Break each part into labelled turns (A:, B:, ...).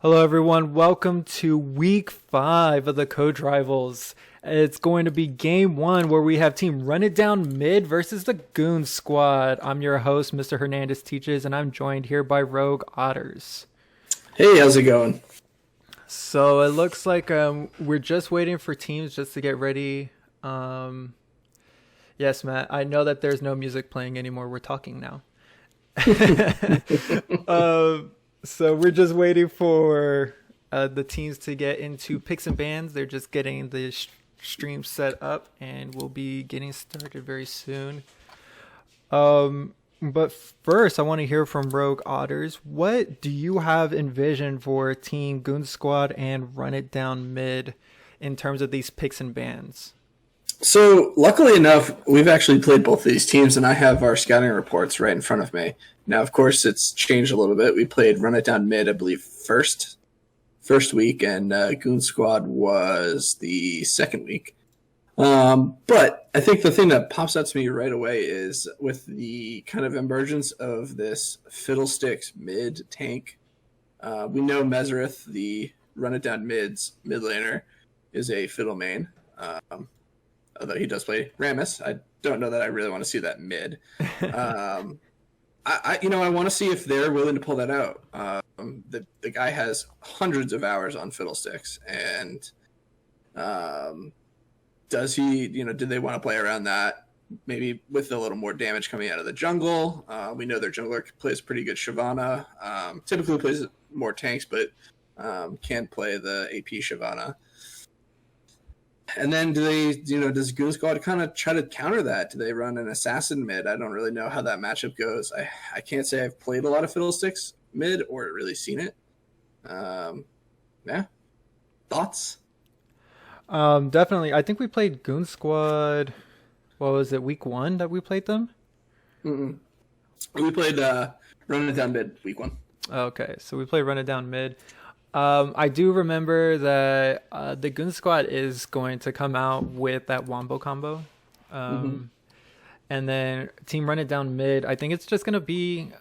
A: Hello, everyone. Welcome to week 5 of the Coach Rivals. It's going to be game 1 where we have team Run It Down Mid versus the Goon Squad. I'm your host, Mr. Hernandez Teaches, and I'm joined here by Rogue Otters.
B: Hey, how's it going?
A: So it looks like we're just waiting for teams just to get ready. Yes, Matt, I know that there's no music playing anymore. We're talking now. So we're just waiting for the teams to get into picks and bans. They're just getting the stream set up, and we'll be getting started very soon. But first, I want to hear from Rogue Otters. What do you have envisioned for Team Goon Squad and Run It Down Mid in terms of these picks and bans?
B: So, luckily enough, we've actually played both of these teams, and I have our scouting reports right in front of me. Now, of course, it's changed a little bit. We played Run It Down Mid, I believe, first week, and Goon Squad was the second week. But I think the thing that pops out to me right away is with the kind of emergence of this Fiddlesticks mid tank. We know Mesrith, the Run It Down Mid's mid laner, is a fiddle main. Although he does play Rammus. I don't know that I really want to see that mid. I want to see if they're willing to pull that out. The guy has hundreds of hours on Fiddlesticks, and does he, do they want to play around that? Maybe with a little more damage coming out of the jungle. We know their jungler plays pretty good Shyvana. Typically plays more tanks, but can play the AP Shyvana. And then does Goon Squad kind of try to counter that? Do they run an assassin mid? I don't really know how that matchup goes. I can't say I've played a lot of Fiddlesticks mid or really seen it. Yeah. Thoughts?
A: Definitely. I think we played Goon Squad. What was it, week 1 that we played them?
B: Mm-mm. We played Run It Down Mid week 1.
A: Okay, so we played Run It Down Mid. I do remember that the Goon Squad is going to come out with that Wombo combo. And then Team Run It Down Mid, I think it's just going to be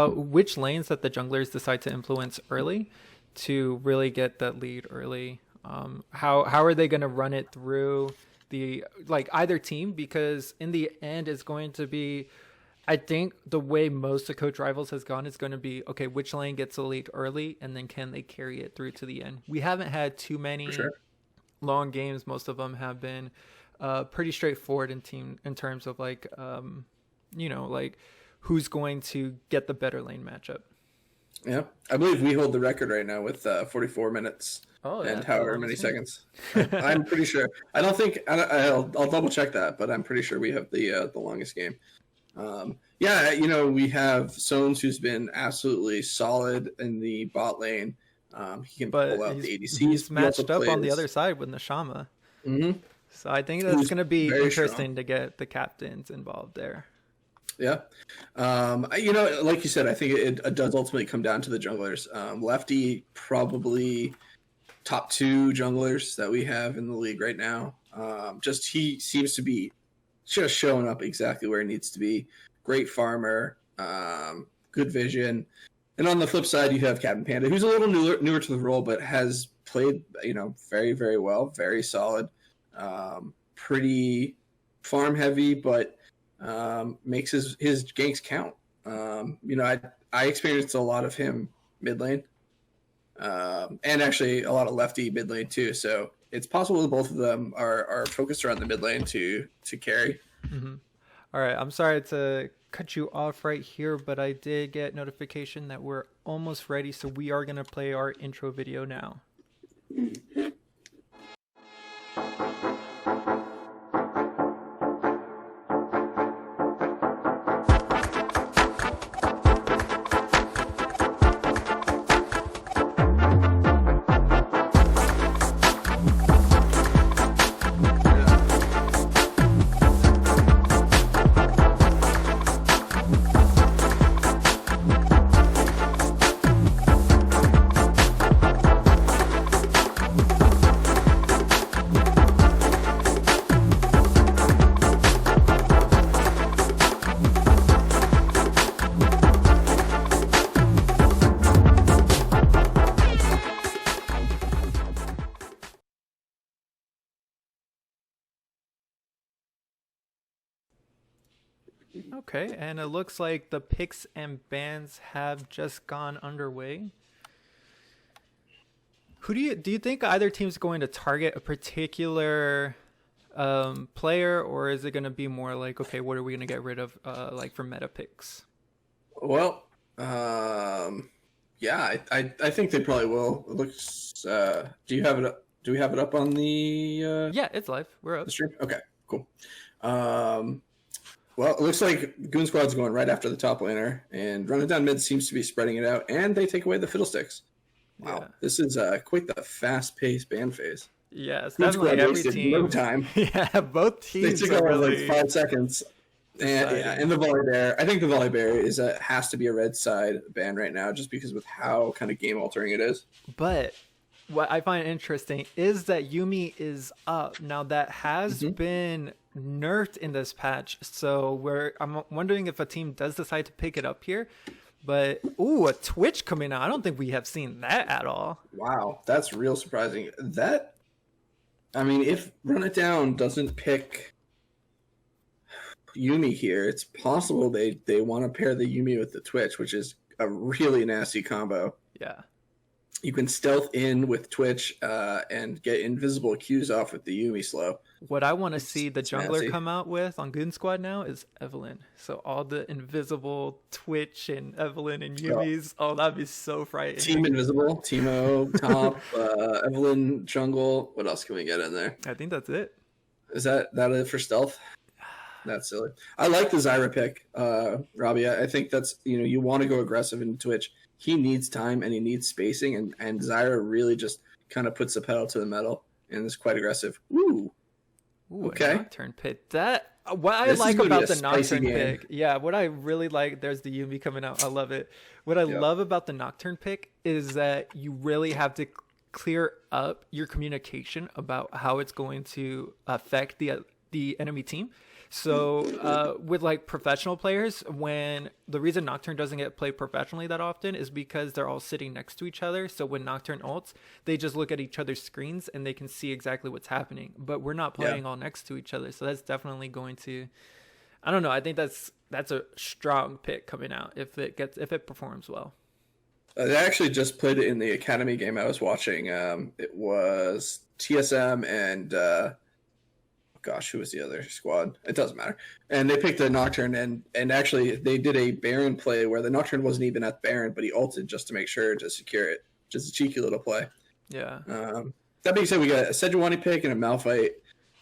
A: which lanes that the junglers decide to influence early to really get that lead early. How are they going to run it through either team? Because in the end, it's going to be, I think the way most of Coach Rivals has gone is going to be, okay, which lane gets the lead early, and then can they carry it through to the end? We haven't had too many long games. Most of them have been pretty straightforward in terms of who's going to get the better lane matchup.
B: Yeah, I believe we hold the record right now with 44 minutes and however many seconds. I'm pretty sure. I'll double check that, but I'm pretty sure we have the longest game. We have Sones, who's been absolutely solid in the bot lane. He can pull out the ADCs.
A: He's matched up on the other side with Nashama.
B: Mm-hmm.
A: So I think that's going to be interesting to get the captains involved there.
B: Yeah. Like you said, I think it does ultimately come down to the junglers. Lefty, probably top 2 junglers that we have in the league right now. He seems to be just showing up exactly where he needs to be. Great farmer, good vision. And on the flip side, you have Captain Panda, who's a little newer to the role, but has played, very, very well, very solid, pretty farm heavy, but makes his ganks count. I experienced a lot of him mid lane, and actually a lot of lefty mid lane too. So it's possible that both of them are focused around the mid lane to carry.
A: Mm-hmm. All right, I'm sorry to cut you off right here, but I did get notification that we're almost ready, so we are going to play our intro video now. Okay, and it looks like the picks and bans have just gone underway. Who do you think either team's going to target a particular player, or is it going to be more like, okay, what are we going to get rid of, like for meta picks?
B: Well, yeah, I think they probably will. It looks. Do you have it? Do we have it up on
A: Yeah, it's live. We're up.
B: the stream? Okay, cool. Well, it looks like Goon Squad's going right after the top laner, and Run It Down Mid seems to be spreading it out, and they take away the Fiddlesticks. Wow,
A: Yeah.
B: this is quite the fast-paced ban phase.
A: Yeah, it's
B: Goon
A: definitely
B: Squad
A: every
B: wasted
A: team.
B: no time.
A: Yeah, both
B: They
A: teams
B: took
A: are
B: over
A: really
B: like 5 seconds. And
A: deciding.
B: yeah, and the volley bear. I think the volley bear has to be a red side ban right now, just because with how kind of game altering it is.
A: But what I find interesting is that Yumi is up. Now that has been nerfed in this patch. So I'm wondering if a team does decide to pick it up here. But ooh, a Twitch coming out. I don't think we have seen that at all.
B: Wow, that's real surprising. I mean, if Run It Down doesn't pick Yumi here, it's possible they want to pair the Yumi with the Twitch, which is a really nasty combo.
A: Yeah.
B: You can stealth in with Twitch and get invisible Qs off with the Yumi slow.
A: What I want to see the jungler
B: nasty.
A: come out with on Goon Squad now is Evelyn. So all the invisible Twitch and Evelyn and Yumi's. Oh, that'd be so frightening.
B: Team Invisible, Teemo, top, Evelyn, jungle. What else can we get in there?
A: I think that's it.
B: Is that it for stealth? That's silly. I like the Zyra pick, Robbie. I think that's, you want to go aggressive in Twitch. He needs time and he needs spacing, and Zyra really just kind of puts the pedal to the metal and is quite aggressive. Ooh.
A: Ooh,
B: Okay.
A: a Nocturne pick. What I
B: This is
A: like
B: gonna be
A: about
B: a
A: the
B: spicy
A: Nocturne
B: game.
A: pick, yeah, what I really like, there's the Yumi coming out. I love it. What I love about the Nocturne pick is that you really have to clear up your communication about how it's going to affect the enemy team. So with like professional players, when the reason Nocturne doesn't get played professionally that often is because they're all sitting next to each other. So when Nocturne ults, they just look at each other's screens and they can see exactly what's happening. But we're not playing all next to each other. So that's definitely going to, I don't know. I think that's a strong pick coming out if it performs well.
B: They actually just played it in the Academy game I was watching. It was TSM and gosh, who was the other squad? It doesn't matter. And they picked a Nocturne, and actually they did a Baron play where the Nocturne wasn't even at Baron, but he ulted just to make sure to secure it. Just a cheeky little play.
A: Yeah.
B: That being said, we got a Sejuani pick and a Malphite.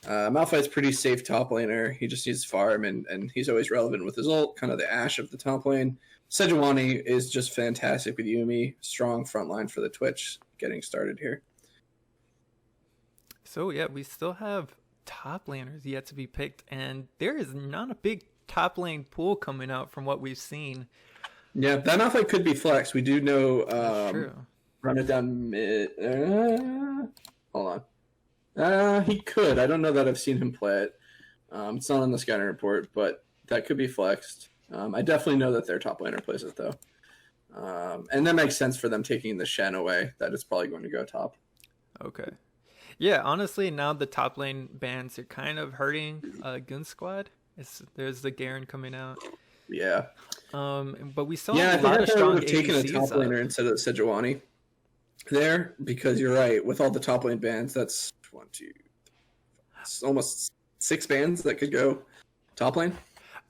B: Malphite's pretty safe top laner. He just needs farm, and he's always relevant with his ult, kind of the Ashe of the top lane. Sejuani is just fantastic with Yumi. Strong front line for the Twitch getting started here.
A: So yeah, we still have top laners yet to be picked, and there is not a big top lane pool coming out from what we've seen.
B: Yeah, that Malphite could be flex. We do know
A: True.
B: Run It Down mid. Hold on. He could. I don't know that I've seen him play it. It's not on the scouting report, but that could be flexed. I definitely know that their top laner plays it, though. And that makes sense for them taking the Shen away, that it's probably going to go top.
A: Okay. Yeah, honestly, now the top lane bans are kind of hurting Goon Squad. There's the Garen coming out.
B: Yeah.
A: But we still
B: I
A: have a
B: think
A: lot
B: I
A: of
B: probably
A: strong
B: would have taken a
A: ADCs
B: top
A: up.
B: laner instead of Sejuani there, because you're right. With all the top lane bans, that's it's almost 6 bans that could go top lane.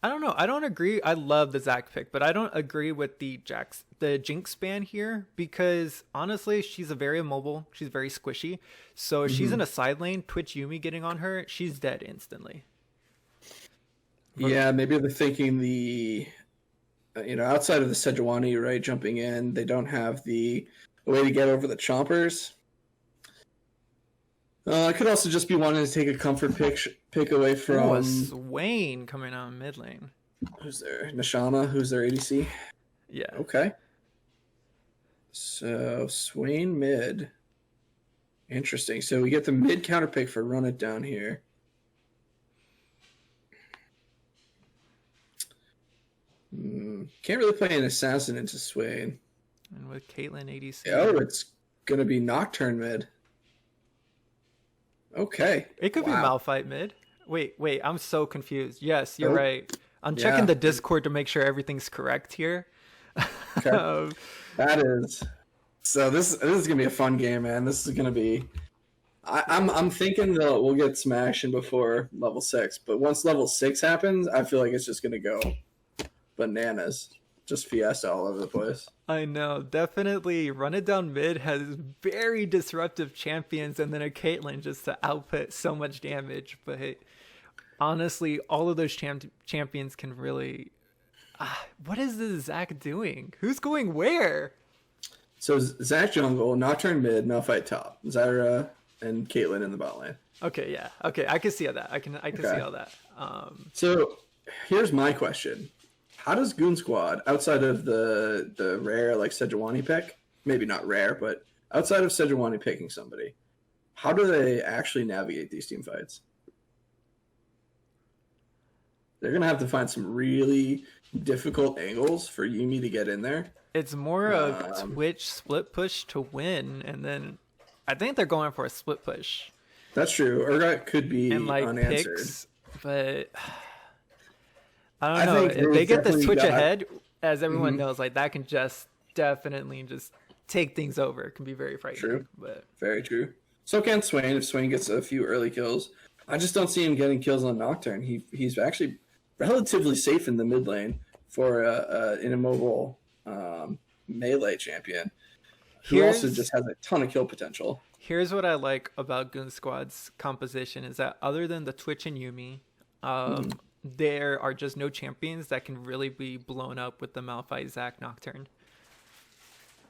A: I don't know. I don't agree. I love the Zac pick, but I don't agree with the Jinx ban here because honestly, she's very immobile. She's very squishy. So if she's in a side lane, Twitch Yumi getting on her, she's dead instantly.
B: Yeah, maybe they're thinking outside of the Sejuani, right, jumping in, they don't have the way to get over the chompers. I could also just be wanting to take a comfort pick away from...
A: Swain coming out in mid lane.
B: Who's there? Nashama, who's their ADC?
A: Yeah.
B: Okay. So, Swain mid. Interesting. So we get the mid counter pick for Run It Down here. Can't really play an assassin into Swain.
A: And with Caitlyn ADC.
B: Oh, it's going to be Nocturne mid. Okay.
A: It could be Malphite mid. Wait, I'm so confused. Yes, you're right. I'm checking
B: Yeah.
A: the Discord to make sure everything's correct here.
B: Okay.
A: Um,
B: That is. So this is gonna be a fun game, man. This is gonna be. I'm thinking that we'll get some action before level 6, but once level 6 happens, I feel like it's just gonna go bananas, just fiesta all over the place.
A: I know, definitely. Run It Down Mid has very disruptive champions, and then a Caitlyn just to output so much damage. But honestly, all of those champions can really. What is this Zach doing? Who's going where?
B: So Zach jungle, Nocturne mid, Malphite top, Zyra and Caitlyn in the bot lane.
A: Okay, yeah. Okay, I can see all that. I can see all that.
B: So here's my question: how does Goon Squad, outside of the rare like Sejuani pick, maybe not rare, but outside of Sejuani picking somebody, how do they actually navigate these team fights? They're gonna have to find some really difficult angles for Yuumi to get in there.
A: It's more of Twitch split push to win, and then I think they're going for a split push
B: That's true. Urgot could be
A: and like
B: unanswered.
A: picks, but I don't know.
B: think
A: If they get this
B: definitely
A: Twitch
B: got-
A: ahead, as everyone knows, like that can just definitely just take things over. It can be very frightening.
B: True.
A: But
B: Very true. So can Swain if Swain gets a few early kills. I just don't see him getting kills on Nocturne. He's actually relatively safe in the mid lane for an immobile melee champion who also just has a ton of kill potential.
A: here's what I like about Goon Squad's composition is that other than the Twitch and Yuumi, there are just no champions that can really be blown up with the Malphite Zac Nocturne.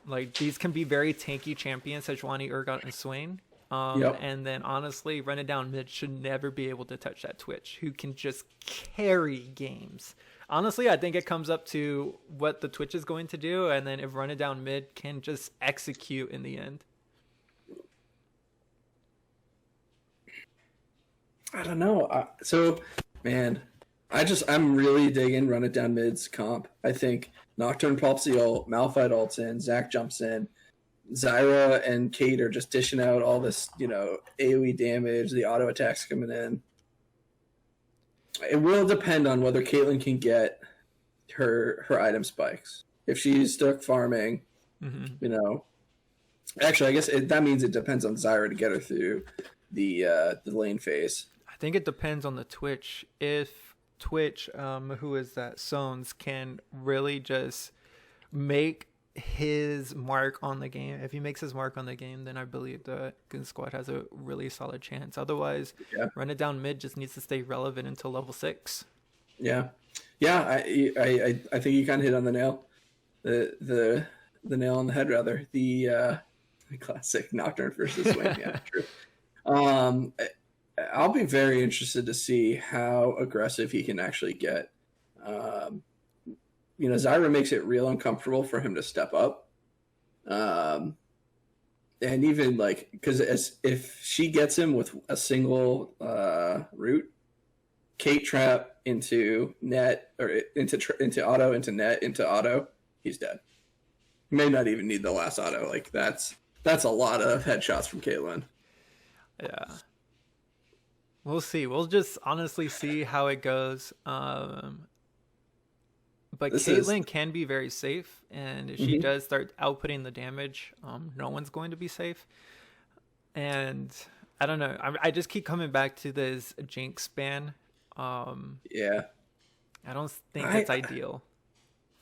A: Like these can be very tanky champions, Sejuani, Urgot, and Swain. And then honestly, Run It Down Mid should never be able to touch that Twitch, who can just carry games. Honestly, I think it comes up to what the Twitch is going to do, and then if Run It Down Mid can just execute in the end.
B: I don't know. Man, I'm really digging Run It Down Mid's comp. I think Nocturne pops the ult, Malphite ults in, Zac jumps in, Zyra and Kate are just dishing out all this, AoE damage, the auto attacks coming in. It will depend on whether Caitlyn can get her item spikes. If she's stuck farming, actually, I guess that means it depends on Zyra to get her through the lane phase.
A: I think it depends on the Twitch. If Twitch, who is that, Sones, can really just make his mark on the game. If he makes his mark on the game, then I believe the Goon Squad has a really solid chance. Otherwise, Run It Down Mid just needs to stay relevant until level 6.
B: Yeah. I think you kind of hit on the nail. The nail on the head, rather. The classic Nocturne versus Swain. Yeah, true. I'll be very interested to see how aggressive he can actually get. Zyra makes it real uncomfortable for him to step up. And even because if she gets him with a single route, Kate trap into net or into auto, into net, into auto, he's dead. He may not even need the last auto. That's a lot of headshots from Caitlyn.
A: Yeah. We'll see. We'll just honestly see how it goes. But Caitlyn can be very safe, and if she does start outputting the damage, no one's going to be safe. And I don't know. I just keep coming back to this Jinx ban. I don't think it's ideal.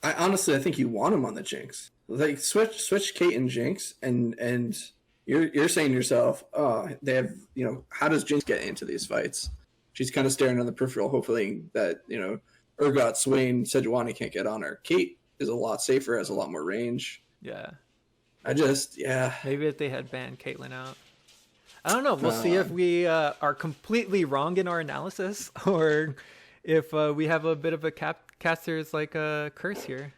B: I honestly think you want him on the Jinx. Like switch Kate and Jinx, and you're saying to yourself, oh, they have how does Jinx get into these fights? She's kind of staring on the peripheral, hopefully that Urgot, Swain, Sejuani can't get on her. Kate is a lot safer, has a lot more range.
A: Yeah.
B: Maybe
A: if they had banned Caitlyn out. I don't know. We'll see if we are completely wrong in our analysis, or if we have a bit of a caster's curse here.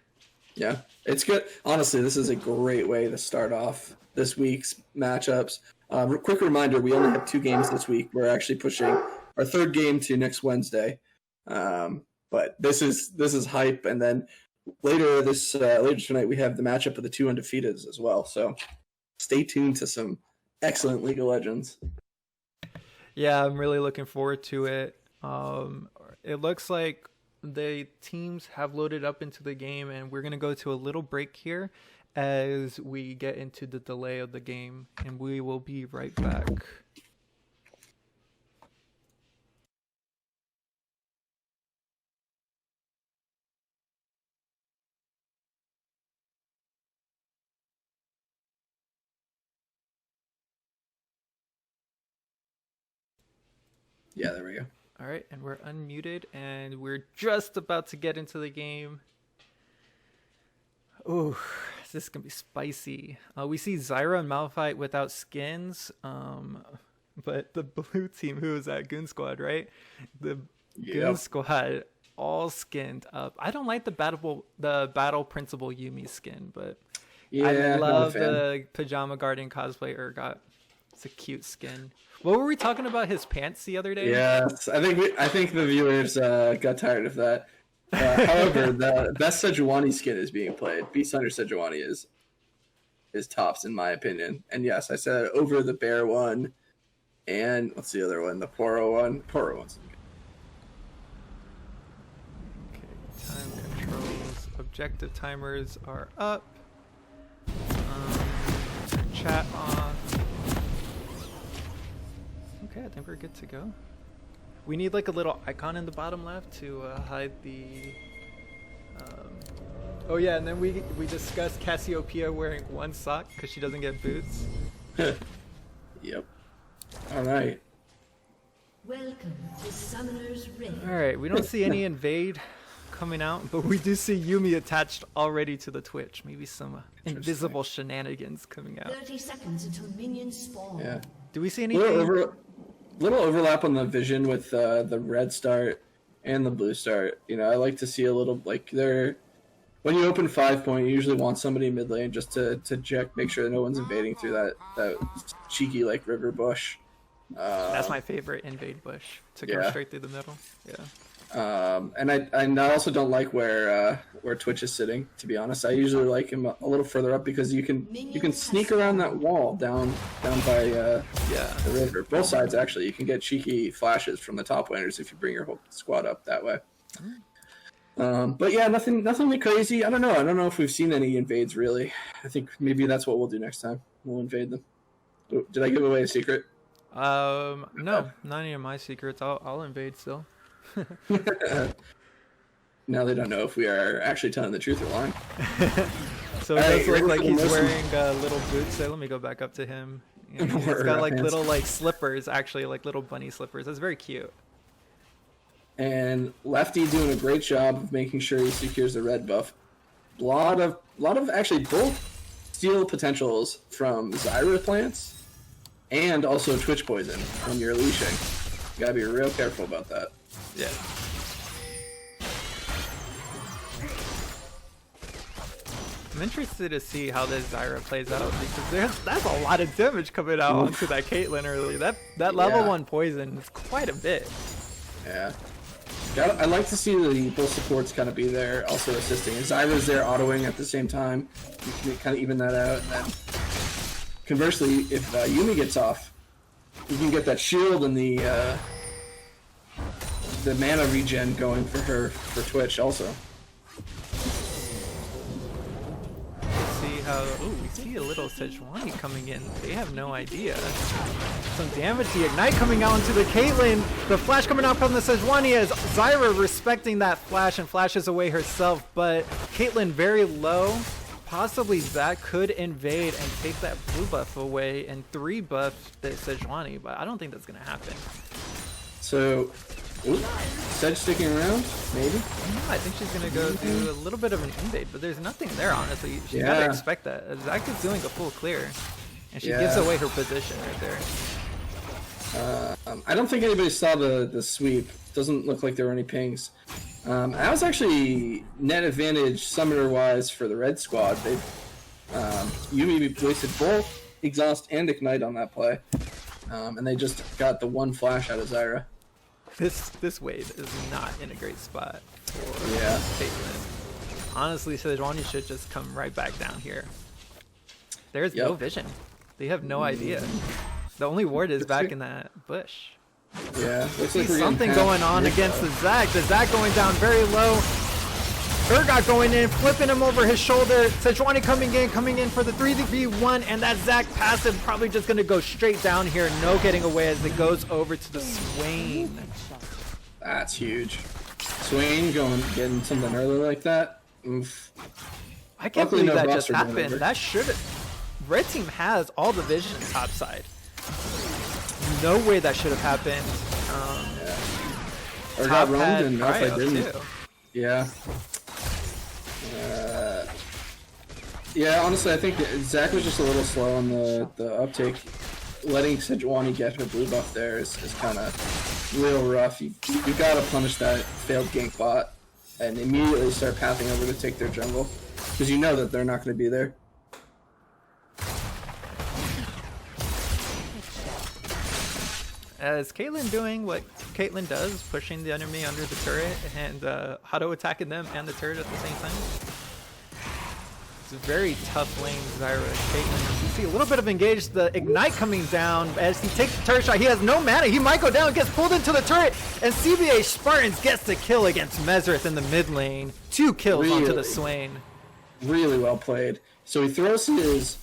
B: Yeah, it's good. Honestly, this is a great way to start off this week's matchups. Quick reminder, we only have 2 games this week. We're actually pushing our 3rd game to next Wednesday. But this is hype, and then later tonight we have the matchup of the 2 undefeateds as well. So stay tuned to some excellent League of Legends.
A: Yeah, I'm really looking forward to it. It looks like the teams have loaded up into the game, and we're going to go to a little break here as we get into the delay of the game, and we will be right back.
B: Yeah, there we go.
A: All right, and we're unmuted, and we're just about to get into the game. Ooh, this is going to be spicy. We see Zyra and Malphite without skins, but the blue team, who is that? Goon Squad, right? The Goon Squad all skinned up. I don't like the battle principal Yuumi skin, but I love the Pajama Guardian cosplay Urgot. It's a cute skin. What were we talking about his pants the other day?
B: Yes, I think the viewers got tired of that. However, the best Sejuani skin is being played. Beast Hunter Sejuani is tops in my opinion. And yes, I said over the bear one, and what's the other one? The Poro one. Poro one's
A: good. Okay, time controls. Objective timers are up. Chat off. Okay, I think we're good to go. We need like a little icon in the bottom left to hide the... Oh yeah, and then we discussed Cassiopeia wearing one sock because she doesn't get boots.
B: Yep. Alright.
C: Welcome to Summoner's Rift.
A: Alright, we don't see any invade coming out, but we do see Yuumi attached already to the Twitch. Maybe some invisible shenanigans coming out.
C: 30 seconds until minions spawn.
B: Yeah.
A: Do we see anything?
B: Little overlap on the vision with the red start and the blue start. You know, I like to see a little like when you open 5 point, you usually want somebody mid lane just to check, make sure that no one's invading through that cheeky like river bush.
A: That's my favorite invade bush to go straight through the middle. Yeah.
B: And I also don't like where Twitch is sitting. To be honest, I usually like him a little further up because you can sneak around that wall down by the river. Both sides actually, you can get cheeky flashes from the top laners if you bring your whole squad up that way. But yeah, nothing like crazy. I don't know if we've seen any invades really. I think maybe that's what we'll do next time. We'll invade them. Did I give away a secret?
A: No, not any of my secrets. I'll invade still.
B: Now they don't know if we are actually telling the truth or lying.
A: So it does look like he's wearing little boots. So let me go back up to him. He's got like little like slippers, actually like little bunny slippers. That's very cute.
B: And Lefty doing a great job of making sure he secures the red buff. A lot of actually both steal potentials from Zyra plants and also Twitch poison when you're leashing. You gotta be real careful about that.
A: Yeah. I'm interested to see how this Zyra plays out because that's a lot of damage coming out onto that Caitlyn early. That level 1 poison is quite a bit.
B: Yeah. I like to see the both supports kind of be there, also assisting. And Zyra's there autoing at the same time. You can kind of even that out. And then conversely, if Yuumi gets off, you can get that shield and the mana regen going for her for Twitch also.
A: We see a little Sejuani coming in. They have no idea. Some damage. The Ignite coming out into the Caitlyn. The flash coming out from the Sejuani as Zyra respecting that flash and flashes away herself. But Caitlyn very low. Possibly that could invade and take that blue buff away and 3 buff the Sejuani. But I don't think that's going to happen.
B: So, Sedge sticking around, maybe?
A: I think she's going to go do a little bit of an invade, but there's nothing there, honestly. You gotta expect that. Zach is doing a full clear, and she gives away her position right there.
B: I don't think anybody saw the sweep. Doesn't look like there were any pings. I was actually net advantage summoner-wise for the red squad. They Yuumi wasted both Exhaust and Ignite on that play, and they just got the one flash out of Zyra.
A: This wave is not in a great spot for Caitlyn. Honestly, Sejuani should just come right back down here. There's no vision. They have no idea. The only ward is back in that bush.
B: Yeah, looks
A: See
B: like we're
A: something
B: getting
A: going on against the Zac. The Zac going down very low. Urgot going in, flipping him over his shoulder. Sejuani coming in for the 3v1, and that Zac passive probably just going to go straight down here. No getting away as it goes over to the Swain.
B: That's huge. Swain getting something early like that. Oof.
A: I can't
B: Luckily,
A: believe
B: no
A: that just
B: buffs are going
A: happened.
B: over.
A: That should have... Red team has all the vision top side. No way that should have happened.
B: Or
A: Top
B: got roamed
A: had
B: and Alpha
A: cryo,
B: didn't.
A: too.
B: Yeah. Yeah, honestly, I think Zac was just a little slow on the uptake. Letting Sejuani get her blue buff there is kind of real rough. You gotta punish that failed gank bot and immediately start pathing over to take their jungle. Because you know that they're not going to be there.
A: As Caitlyn doing what Caitlyn does, pushing the enemy under the turret and auto attacking them and the turret at the same time. It's a very tough lane, Zyra and Caitlyn. You see a little bit of engage, the ignite coming down as he takes the turret shot. He has no mana, he might go down, gets pulled into the turret, and CBA Spartans gets the kill against Mesrith in the mid lane. 2 kills onto the Swain.
B: Really well played. So he throws his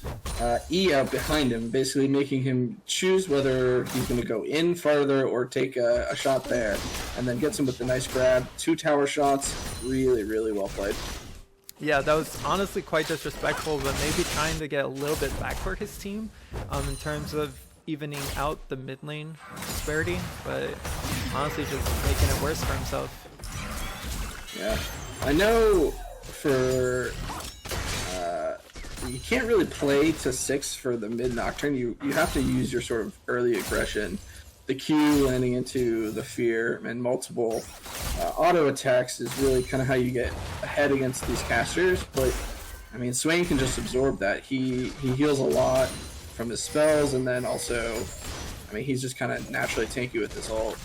B: E out behind him, basically making him choose whether he's going to go in farther or take a shot there, and then gets him with the nice grab. 2 tower shots. Really, really well played.
A: Yeah, that was honestly quite disrespectful, but maybe trying to get a little bit back for his team in terms of evening out the mid lane disparity, but honestly just making it worse for himself.
B: Yeah. I know for... you can't really play to 6 for the mid Nocturne. You have to use your sort of early aggression. The Q landing into the fear and multiple auto attacks is really kind of how you get ahead against these casters. But I mean, Swain can just absorb that. He heals a lot from his spells, and then also, I mean, he's just kind of naturally tanky with his ult.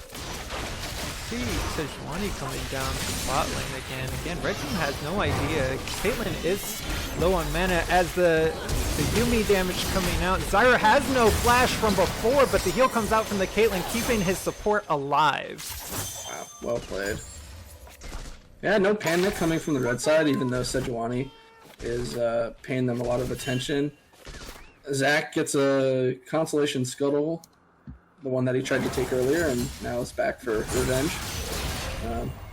A: See Sejuani coming down to bot lane again. Again, red team has no idea. Caitlyn is low on mana as the Yuumi damage coming out. Zyra has no flash from before, but the heal comes out from the Caitlyn, keeping his support alive.
B: Wow, well played. Yeah, no panic coming from the red side, even though Sejuani is paying them a lot of attention. Zac gets a consolation scuttle, the one that he tried to take earlier, and now it's back for revenge.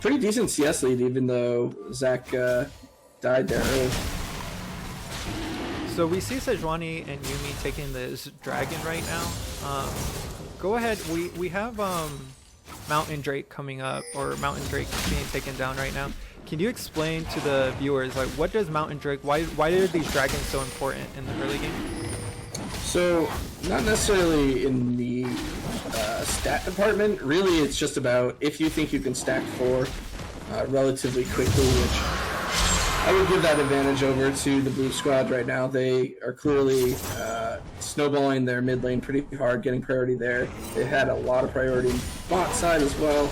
B: Pretty decent CS lead, even though Zac died there early.
A: So we see Sejuani and Yuumi taking this dragon right now. Go ahead, we have Mountain Drake coming up, or Mountain Drake being taken down right now. Can you explain to the viewers, like, what does Mountain Drake, why are these dragons so important in the early game?
B: So, not necessarily in the stat department. Really, it's just about if you think you can stack 4 relatively quickly, which I would give that advantage over to the blue squad right now. They are clearly snowballing their mid lane pretty hard, getting priority there. They had a lot of priority bot side as well.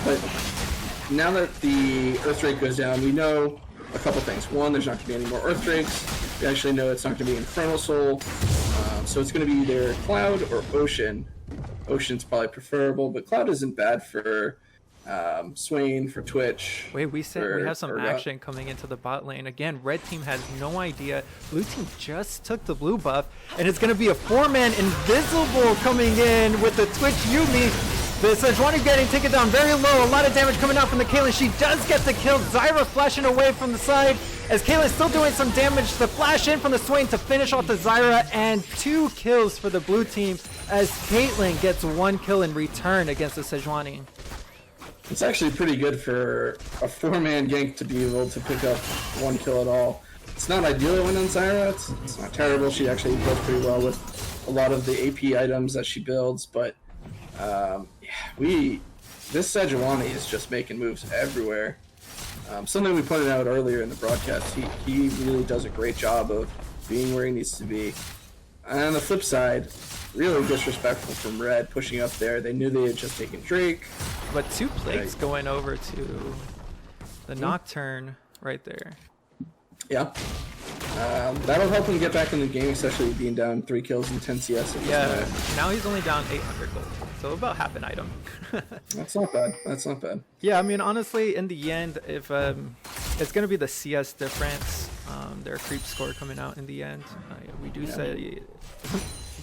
B: But now that the Earthdrake goes down, we know a couple things. One, there's not going to be any more Earthrakes. We actually know it's not going to be Infernal Soul. So it's going to be either Cloud or Ocean. Ocean's probably preferable, but Cloud isn't bad for Swain, for Twitch.
A: Wait, we have some action coming into the bot lane. Again, red team has no idea. Blue team just took the blue buff, and it's going to be a 4-man invisible coming in with the Twitch Yuumi. The Sejuani getting taken down very low. A lot of damage coming out from the Caitlyn. She does get the kill. Zyra flashing away from the side as Caitlyn's still doing some damage. The flash in from the Swain to finish off the Zyra, and 2 kills for the blue team as Caitlyn gets 1 kill in return against the Sejuani.
B: It's actually pretty good for a 4-man gank to be able to pick up 1 kill at all. It's not ideal it went on Zyra. It's not terrible. She actually does pretty well with a lot of the AP items that she builds, but this Sejuani is just making moves everywhere. Something we pointed out earlier in the broadcast, he really does a great job of being where he needs to be. And on the flip side, really disrespectful from Red pushing up there. They knew they had just taken Drake.
A: But 2 plagues going over to the Nocturne right there.
B: Yeah. That'll help him get back in the game, especially being down 3 kills and 10 CS. At
A: Yeah,
B: this point.
A: now he's only down 800 gold, so about half an item.
B: That's not bad. That's not bad.
A: Yeah, I mean, honestly, in the end, if it's going to be the CS difference, their creep score coming out in the end. Yeah, we do say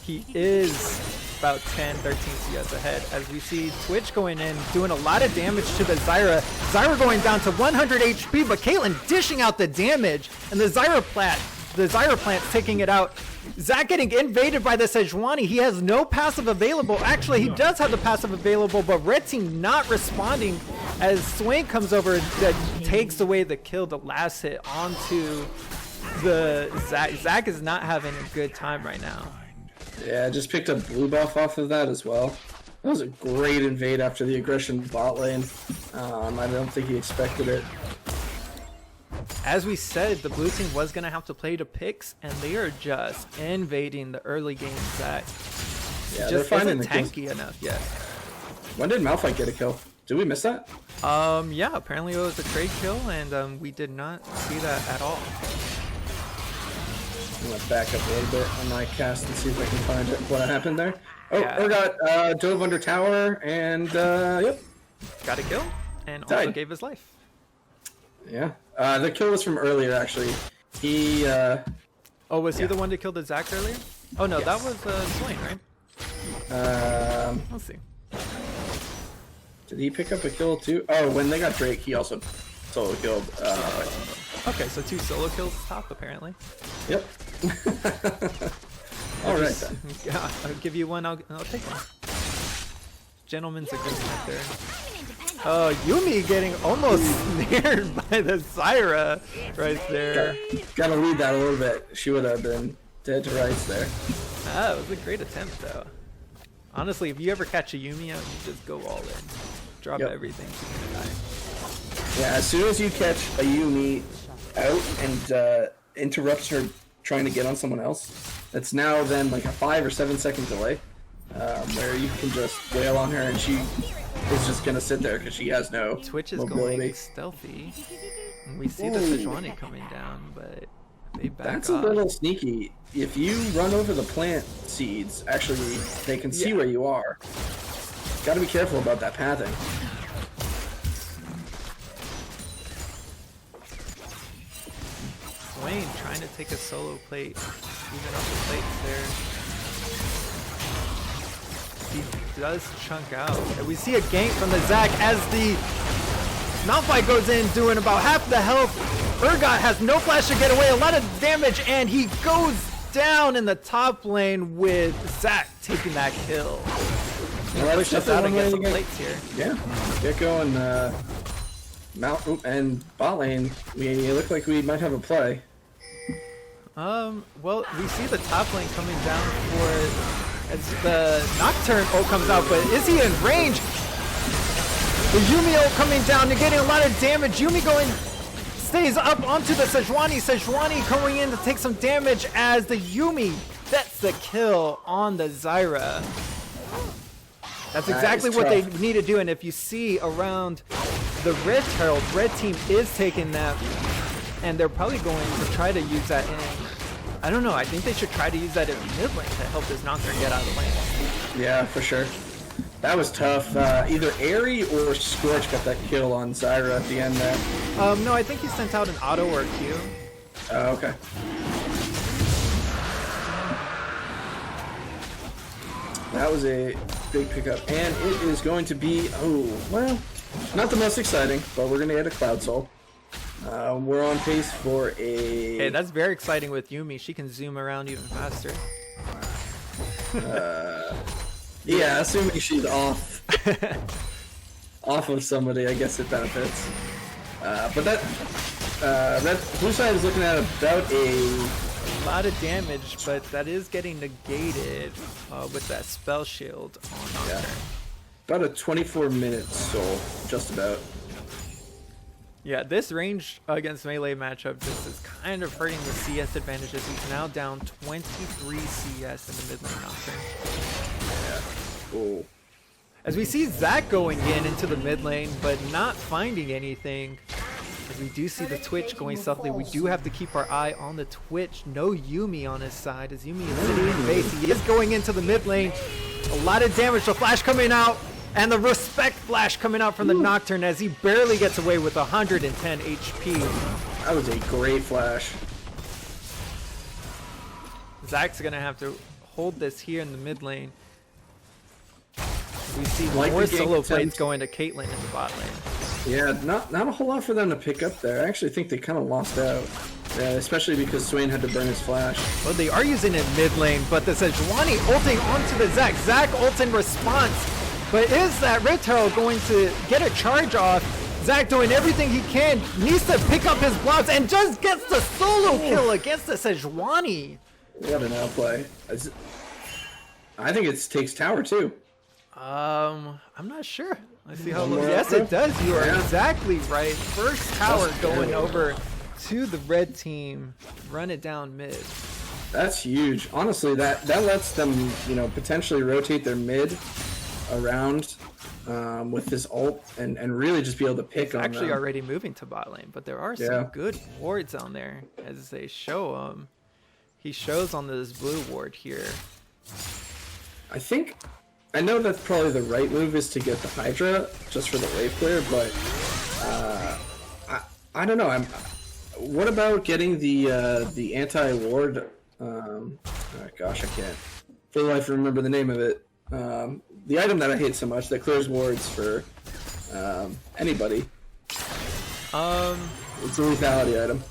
A: he is about 10, 13 CS ahead, as we see Twitch going in, doing a lot of damage to the Zyra. Zyra going down to 100 HP, but Caitlyn dishing out the damage, and the Zyra plant's taking it out. Zac getting invaded by the Sejuani. He has no passive available. Actually, he does have the passive available, but red team not responding as Swain comes over that takes away the kill, the last hit onto the Zac. Zac is not having a good time right now.
B: Yeah, just picked up blue buff off of that as well. That was a great invade after the aggression bot lane. I don't think he expected it.
A: As we said, the blue team was going to have to play to picks, and they are just invading the early game Zac.
B: Yeah,
A: Just
B: they're finding
A: isn't
B: the kills.
A: tanky enough yet.
B: When did Malphite get a kill? Did we miss that?
A: Yeah, apparently it was a trade kill, and we did not see that at all.
B: I'm gonna back up a little bit on my cast and see if I can find it, what happened there. Oh,
A: Yeah.
B: Urgot dove under tower and yep.
A: Got a kill, and also
B: Died.
A: gave his life.
B: Yeah. The kill was from earlier actually. He
A: Oh, was he the one that killed the Zac earlier? Oh no, that was Swain, right? Let's see.
B: did he pick up a kill too? Oh, when they got Drake, he also solo killed.
A: Okay, so 2 solo kills top apparently.
B: Yep. All right then.
A: Yeah, I'll give you one. I'll take one. Gentleman's agreement there. Oh, Yumi getting almost snared by the Zyra right there.
B: Gotta read that a little bit. She would have been dead to rights there.
A: Ah, it was a great attempt though. Honestly, if you ever catch a Yumi out, you just go all in. Drop
B: Yep.
A: everything. She's gonna die.
B: Yeah, as soon as you catch a Yumi out and interrupts her trying to get on someone else, it's now then like a 5 or 7 second delay, where you can just wail on her and she is just gonna sit there because she has no
A: Twitch is
B: mobility.
A: going stealthy. And we see the
B: Ooh.
A: Sejuani coming down, but they back
B: That's
A: off.
B: a little sneaky. If you run over the plant seeds, actually they can see
A: Yeah.
B: where you are. Gotta be careful about that pathing.
A: Swain trying to take a solo plate, even up the plates there. He does chunk out. And we see a gank from the Zac as the Malphite goes in doing about half the health. Urgot has no flash to get away, a lot of damage, and he goes down in the top lane with Zac taking that kill.
B: Well,
A: Push us out and get some plates here.
B: Yeah, get going. And bot lane, we look like we might have a play.
A: Well, we see the top lane coming down for as the Nocturne ult comes out, but is he in range? The Yumi ult coming down and getting a lot of damage. Yumi stays up onto the Sejuani. Sejuani coming in to take some damage as the Yumi gets the kill on the Zyra. That's exactly what they need to do, and if you see around the red herald, red team is taking that, and they're probably going to try to use that in, I don't know, I think they should try to use that in mid lane to help this Nocturne get out of the lane.
B: Yeah, for sure. That was tough. Either Airy or Scorch got that kill on Zyra at the end there.
A: No, I think he sent out an auto or a Q.
B: Oh, okay. That was a big pickup, and it is going to be, oh, well, not the most exciting, but we're going to get a Cloud Soul. We're on pace for a...
A: Hey, that's very exciting with Yumi. She can zoom around even faster.
B: Yeah, assuming she's off of somebody, I guess it benefits. But that blue side is looking at about a
A: lot of damage, but that is getting negated with that spell shield on Nocturne.
B: Yeah. About a 24-minute soul, just about.
A: Yeah, this range against melee matchup just is kind of hurting the CS advantages. He's now down 23 CS in the mid lane Nocturne.
B: Yeah. Oh.
A: As we see Zac going into the mid lane, but not finding anything. As we do see the Twitch going stealthily, we do have to keep our eye on the Twitch. No Yuumi on his side, as Yuumi is sitting in base. He is going into the mid lane. A lot of damage. The flash coming out, and the respect flash coming out from the Nocturne as he barely gets away with 110 HP.
B: That was a great flash.
A: Zach's gonna have to hold this here in the mid lane. We see
B: Like
A: more
B: the gank
A: solo plays
B: attempt.
A: going to Caitlyn in the bot lane.
B: Yeah, not a whole lot for them to pick up there. I actually think they kind of lost out, especially because Swain had to burn his flash.
A: Well, they are using it mid lane, but this is Sejuani ulting onto the Zac. Zac ults in response, but is that Red Herald going to get a charge off? Zac doing everything he can, needs to pick up his blocks, and just gets the solo kill against the Sejuani.
B: What an outplay. I think it takes tower too.
A: I'm not sure. Let's see how
B: One
A: long.
B: more
A: Yes,
B: outro?
A: it does. You are
B: Yeah.
A: exactly right. First tower
B: That's
A: going
B: good.
A: over to the red team. Run it down mid.
B: That's huge. Honestly, that lets them, potentially rotate their mid around with this ult and really just be able to pick on
A: Actually
B: them.
A: already moving to bot lane, but there are some
B: Yeah.
A: good wards on there as they show him. He shows on this blue ward here.
B: I know that's probably the right move is to get the Hydra just for the wave clear, but I don't know. What about getting the anti-ward? Oh gosh, I can't for the life remember the name of it. The item that I hate so much that clears wards for anybody. It's a lethality item.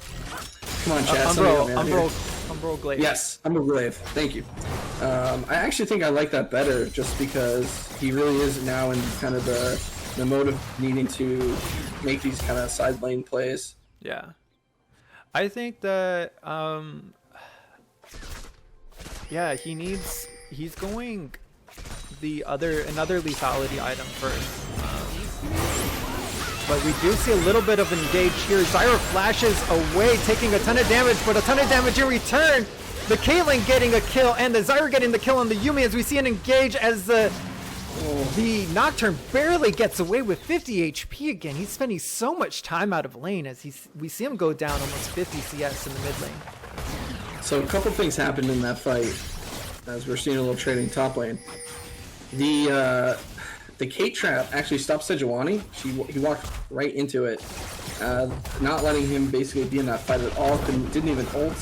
B: Come on, chat. somebody help me out here.
A: Umbral Glaive.
B: Yes, I'm a Glaive. Thank you. I actually think I like that better just because he really is now in kind of the mode of needing to make these kind of side lane plays.
A: Yeah. I think that yeah, he's going another lethality item first. But we do see a little bit of engage here. Zyra flashes away, taking a ton of damage, but a ton of damage in return. The Caitlyn getting a kill, and the Zyra getting the kill on the Yuumi as we see an engage as the Nocturne barely gets away with 50 HP again. He's spending so much time out of lane as we see him go down almost 50 CS in the mid lane.
B: So a couple things happened in that fight as we're seeing a little trading top lane. The Kate trap actually stopped Sejuani. He walked right into it, not letting him basically be in that fight at all. Didn't even ult.